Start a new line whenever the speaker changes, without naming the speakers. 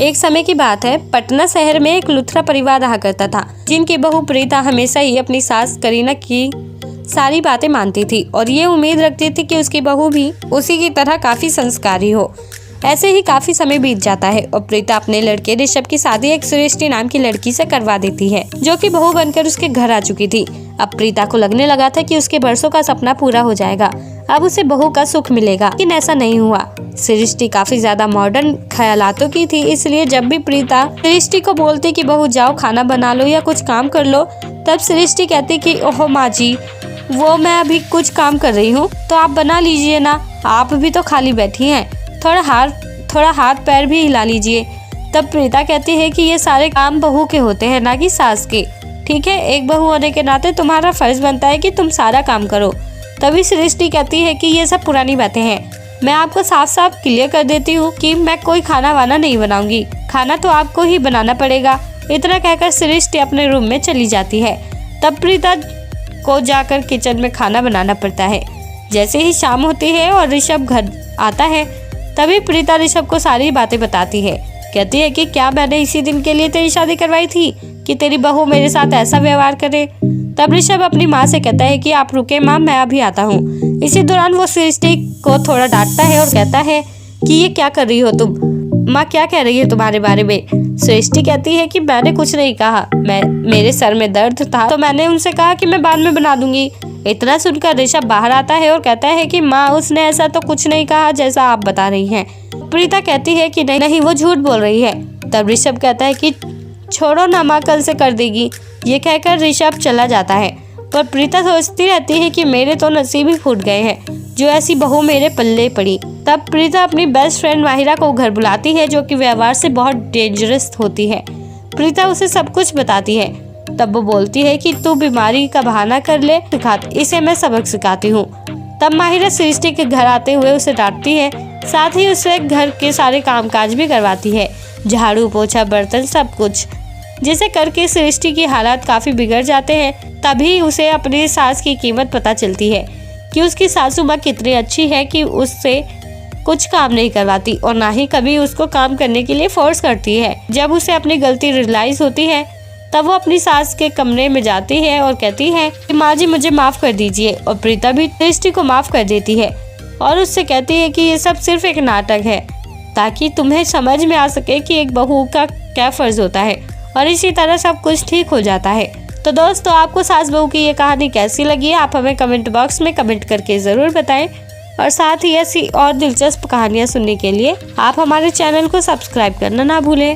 एक समय की बात है, पटना शहर में एक लुथरा परिवार रहा करता था, जिनकी बहू प्रीता हमेशा ही अपनी सास करीना की सारी बातें मानती थी और ये उम्मीद रखती थी कि उसकी बहू भी उसी की तरह काफी संस्कारी हो। ऐसे ही काफी समय बीत जाता है और प्रीता अपने लड़के ऋषभ की शादी एक सृष्टि नाम की लड़की से करवा देती है, जो कि बहू बनकर उसके घर आ चुकी थी। अब प्रीता को लगने लगा था कि उसके बरसों का सपना पूरा हो जाएगा, अब उसे बहू का सुख मिलेगा, लेकिन ऐसा नहीं हुआ। सृष्टि काफी ज्यादा मॉडर्न ख्यालातों की थी, इसलिए जब भी प्रीता सृष्टि को बोलती कि बहू जाओ खाना बना लो या कुछ काम कर लो, तब सृष्टि कहती कि ओहो माँ जी, वो मैं अभी कुछ काम कर रही हूँ, तो आप बना लीजिए ना, आप भी तो खाली बैठी हैं, थोड़ा हाथ पैर भी हिला लीजिए। तब प्रीता कहती है कि ये सारे काम बहू के होते हैं, ना कि सास के। ठीक है, एक बहू होने के नाते तुम्हारा फर्ज बनता है कि तुम सारा काम करो। तभी सृष्टि कहती है कि ये सब पुरानी बातें हैं, मैं आपको साफ साफ क्लियर कर देती हूँ कि मैं कोई खाना वाना नहीं बनाऊंगी, खाना तो आपको ही बनाना पड़ेगा। इतना कहकर सृष्टि अपने रूम में चली जाती है। तब प्रीता को जाकर किचन में खाना बनाना पड़ता है। जैसे ही शाम होती है और ऋषभ घर आता है, तभी प्रीता ऋषभ को सारी बातें बताती है। कहती है कि क्या मैंने इसी दिन के लिए तेरी शादी करवाई थी कि तेरी बहू मेरे साथ ऐसा व्यवहार करे। तब ऋषभ अपनी माँ से कहता है कि आप रुके माँ, मैं अभी आता हूँ। इसी दौरान वो सृष्टि को थोड़ा डांटता है और कहता है कि ये क्या कर रही हो तुम, माँ क्या कह रही है तुम्हारे बारे में। सृष्टि कहती है कि मैंने कुछ नहीं कहा, मेरे सर में दर्द था तो मैंने उनसे कहा कि मैं बाद में बना दूंगी। इतना सुनकर ऋषभ बाहर आता है और कहता है कि माँ उसने ऐसा तो कुछ नहीं कहा जैसा आप बता रही हैं। प्रीता कहती है कि नहीं वो झूठ बोल रही है। तब ऋषभ कहता है कि छोड़ो ना माँ, कल से कर देगी। ये कहकर ऋषभ चला जाता है, पर प्रीता सोचती रहती है कि मेरे तो नसीब ही फूट गए हैं, जो ऐसी बहू मेरे पल्ले पड़ी। तब प्रीता अपनी बेस्ट फ्रेंड माहिरा को घर बुलाती है, जो कि व्यवहार से बहुत डेंजरस होती है। प्रीता उसे सब कुछ बताती है। तब वो बोलती है कि तू बीमारी का बहाना कर ले, इसे मैं सबक सिखाती हूँ। तब माहिरा सृष्टि के घर आते हुए उसे डांटती है, साथ ही उसे घर के सारे कामकाज भी करवाती है, झाड़ू पोछा बर्तन सब कुछ, जिसे करके सृष्टि की हालात काफी बिगड़ जाते हैं। तभी उसे अपनी सास की कीमत पता चलती है कि उसकी सासू माँ कितनी अच्छी है कि उससे कुछ काम नहीं करवाती और ना ही कभी उसको काम करने के लिए फोर्स करती है। जब उसे अपनी गलती रियलाइज होती है, तब वो अपनी सास के कमरे में जाती है और कहती है कि माँ जी मुझे माफ कर दीजिए, और प्रीता भी सृष्टि को माफ कर देती है और उससे कहती है कि ये सब सिर्फ एक नाटक है, ताकि तुम्हें समझ में आ सके कि एक बहू का क्या फर्ज होता है, और इसी तरह सब कुछ ठीक हो जाता है। तो दोस्तों, आपको सास बहू की ये कहानी कैसी लगी, आप हमें कमेंट बॉक्स में कमेंट करके ज़रूर बताएं, और साथ ही ऐसी और दिलचस्प कहानियाँ सुनने के लिए आप हमारे चैनल को सब्सक्राइब करना ना भूलें।